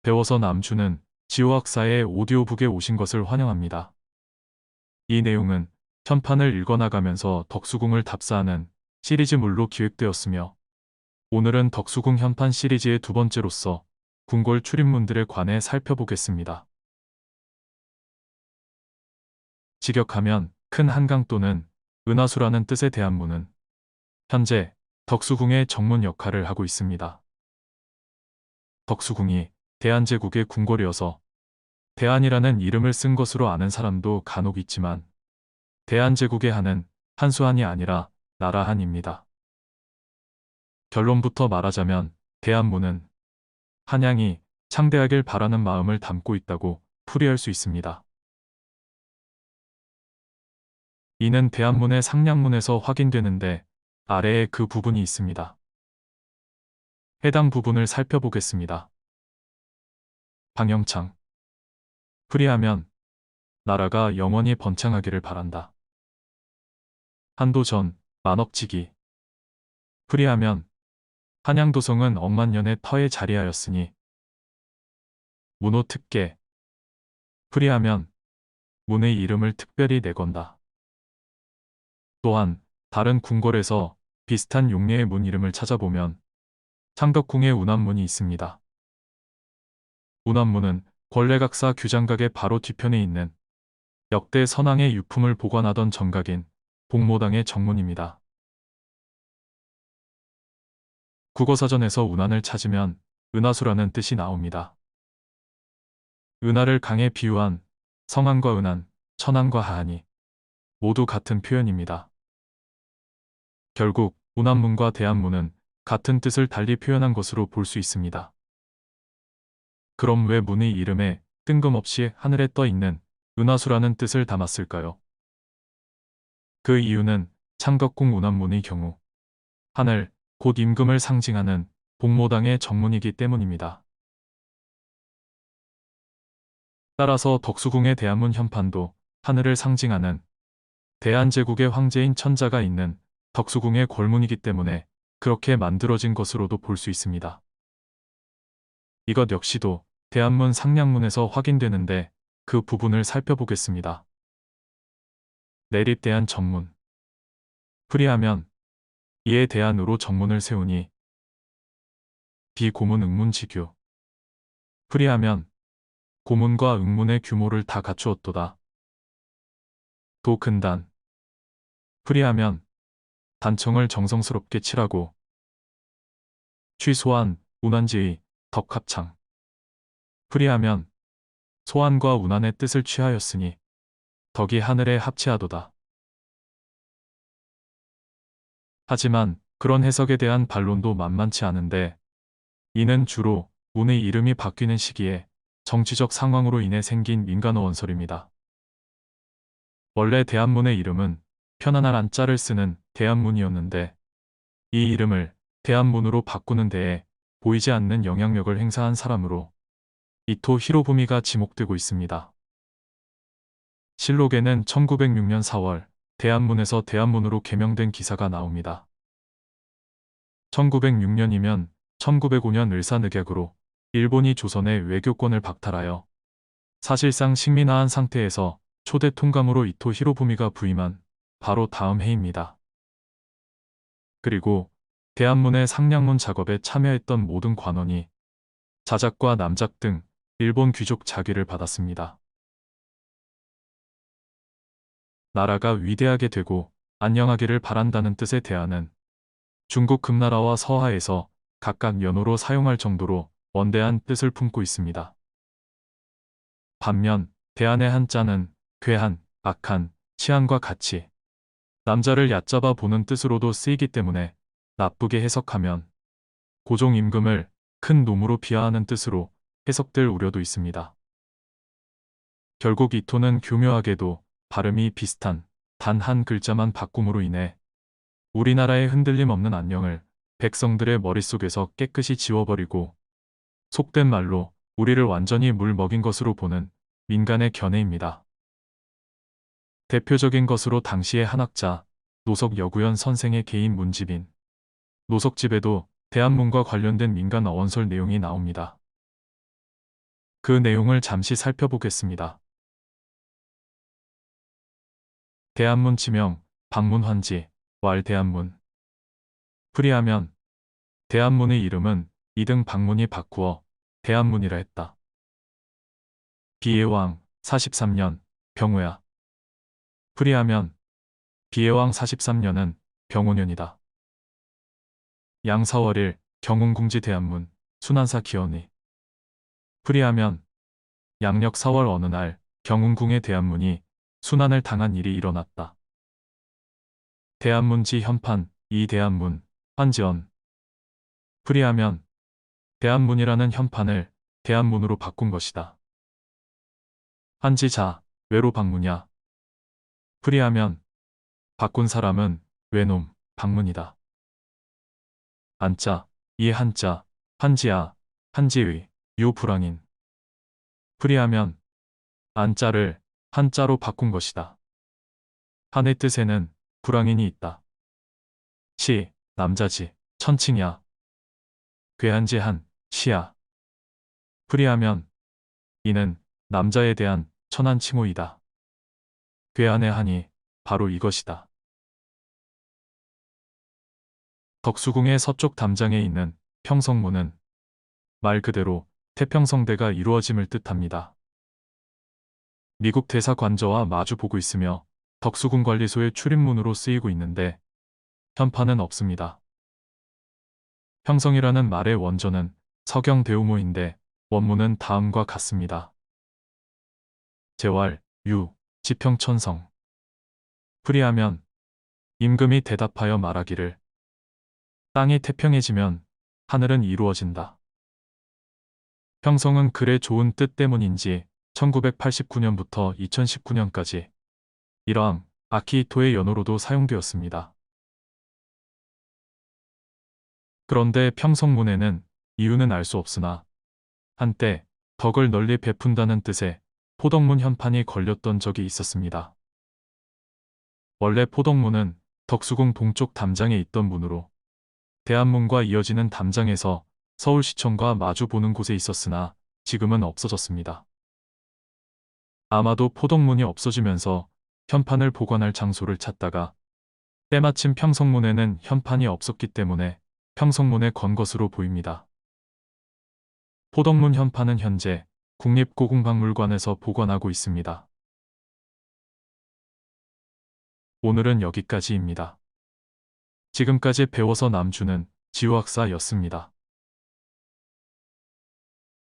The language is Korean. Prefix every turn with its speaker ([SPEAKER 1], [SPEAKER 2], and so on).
[SPEAKER 1] 배워서 남주는 지호학사의 오디오북에 오신 것을 환영합니다. 이 내용은 편판을 읽어나가면서 덕수궁을 답사하는 시리즈물로 기획되었으며 오늘은 덕수궁 현판 시리즈의 두 번째로서 궁궐 출입문들에 관해 살펴보겠습니다. 직역하면 큰 한강 또는 은하수라는 뜻의 대한문은 현재 덕수궁의 정문 역할을 하고 있습니다. 덕수궁이 대한제국의 궁궐이어서 대한이라는 이름을 쓴 것으로 아는 사람도 간혹 있지만 대한제국의 한은 한수한이 아니라 나라한입니다. 결론부터 말하자면 대한문은 한양이 창대하길 바라는 마음을 담고 있다고 풀이할 수 있습니다. 이는 대한문의 상량문에서 확인되는데 아래에 그 부분이 있습니다. 해당 부분을 살펴보겠습니다. 방영창. 풀이하면 나라가 영원히 번창하기를 바란다. 한도전, 만억지기. 풀이하면 한양도성은 억만년의 터에 자리하였으니 문호특계. 풀이하면 문의 이름을 특별히 내건다. 또한 다른 궁궐에서 비슷한 용례의 문 이름을 찾아보면 창덕궁의 운암문이 있습니다. 운암문은 권례각사 규장각의 바로 뒤편에 있는 역대 선왕의 유품을 보관하던 정각인 복모당의 정문입니다. 국어사전에서 운안을 찾으면 은하수라는 뜻이 나옵니다. 은하를 강에 비유한 성안과 은안, 천안과 하안이 모두 같은 표현입니다. 결국 운암문과 대한문은 같은 뜻을 달리 표현한 것으로 볼 수 있습니다. 그럼 왜 문의 이름에 뜬금없이 하늘에 떠 있는 은하수라는 뜻을 담았을까요? 그 이유는 창덕궁 운암문의 경우 하늘, 곧 임금을 상징하는 복모당의 정문이기 때문입니다. 따라서 덕수궁의 대한문 현판도 하늘을 상징하는 대한제국의 황제인 천자가 있는 덕수궁의 골문이기 때문에 그렇게 만들어진 것으로도 볼 수 있습니다. 이것 역시도 대한문 상량문에서 확인되는데 그 부분을 살펴보겠습니다. 내립대한 정문. 풀이하면 이에 대한으로 정문을 세우니 비고문 응문지규. 풀이하면 고문과 응문의 규모를 다 갖추었도다. 도근단. 풀이하면 단청을 정성스럽게 칠하고 취소한 운안지의 덕합창. 풀이하면 소안과 운안의 뜻을 취하였으니 덕이 하늘에 합치하도다. 하지만 그런 해석에 대한 반론도 만만치 않은데 이는 주로 운의 이름이 바뀌는 시기에 정치적 상황으로 인해 생긴 민간어 원설입니다. 원래 대한문의 이름은 편안한 한자를 쓰는 대한문이었는데 이 이름을 대한문으로 바꾸는 데에 보이지 않는 영향력을 행사한 사람으로 이토 히로부미가 지목되고 있습니다. 실록에는 1906년 4월 대한문에서 대한문으로 개명된 기사가 나옵니다. 1906년이면 1905년 을사늑약으로 일본이 조선의 외교권을 박탈하여 사실상 식민화한 상태에서 초대 통감으로 이토 히로부미가 부임한 바로 다음 해입니다. 그리고 대한문의 상량문 작업에 참여했던 모든 관원이 자작과 남작 등 일본 귀족 자귀를 받았습니다. 나라가 위대하게 되고 안녕하기를 바란다는 뜻의 대한은 중국 금나라와 서하에서 각각 연호로 사용할 정도로 원대한 뜻을 품고 있습니다. 반면 대한의 한자는 괴한, 악한, 치안과 같이 남자를 얕잡아 보는 뜻으로도 쓰이기 때문에 나쁘게 해석하면 고종 임금을 큰 놈으로 비하하는 뜻으로 해석될 우려도 있습니다. 결국 이토는 교묘하게도 발음이 비슷한 단 한 글자만 바꿈으로 인해 우리나라의 흔들림 없는 안녕을 백성들의 머릿속에서 깨끗이 지워버리고 속된 말로 우리를 완전히 물 먹인 것으로 보는 민간의 견해입니다. 대표적인 것으로 당시의 한학자 노석여구현 선생의 개인 문집인 노석집에도 대한문과 관련된 민간 어원설 내용이 나옵니다. 그 내용을 잠시 살펴보겠습니다. 대한문 지명, 방문 환지, 왈 대한문. 풀이하면 대한문의 이름은 이등 박문이 바꾸어 대한문이라 했다. 비예왕 43년 병우야. 풀이하면 비예왕 43년은 병오년이다. 양사월일 경운궁지 대한문 순환사 기원이. 풀이하면 양력 4월 어느 날 경운궁의 대한문이 순환을 당한 일이 일어났다. 대한문지 현판 이 대한문 환지언. 풀이하면 대한문이라는 현판을 대한문으로 바꾼 것이다. 환지자 외로 방문이야. 풀이하면 바꾼 사람은 외놈 방문이다. 안자 이 한자 환지야 한지의 유불황인. 풀이하면 안자를 한자로 바꾼 것이다. 한의 뜻에는 불황인이 있다. 시 남자지 천칭이야. 괴한지 한 시야. 풀이하면 이는 남자에 대한 천한 칭호이다. 괴한의 한이 바로 이것이다. 덕수궁의 서쪽 담장에 있는 평성문은 말 그대로 태평성대가 이루어짐을 뜻합니다. 미국 대사 관저와 마주 보고 있으며 덕수궁 관리소의 출입문으로 쓰이고 있는데 현판은 없습니다. 평성이라는 말의 원조는 서경 대우모인데 원문은 다음과 같습니다. 제왈, 유, 지평천성. 풀이하면 임금이 대답하여 말하기를 땅이 태평해지면 하늘은 이루어진다. 평성은 글의 좋은 뜻 때문인지 1989년부터 2019년까지 이러한 아키히토의 연호로도 사용되었습니다. 그런데 평성문에는 이유는 알 수 없으나 한때 덕을 널리 베푼다는 뜻의 포덕문 현판이 걸렸던 적이 있었습니다. 원래 포덕문은 덕수궁 동쪽 담장에 있던 문으로 대한문과 이어지는 담장에서 서울시청과 마주 보는 곳에 있었으나 지금은 없어졌습니다. 아마도 포덕문이 없어지면서 현판을 보관할 장소를 찾다가 때마침 평성문에는 현판이 없었기 때문에 평성문에 건 것으로 보입니다. 포덕문 현판은 현재 국립고궁박물관에서 보관하고 있습니다. 오늘은 여기까지입니다. 지금까지 배워서 남주는 지우학사였습니다.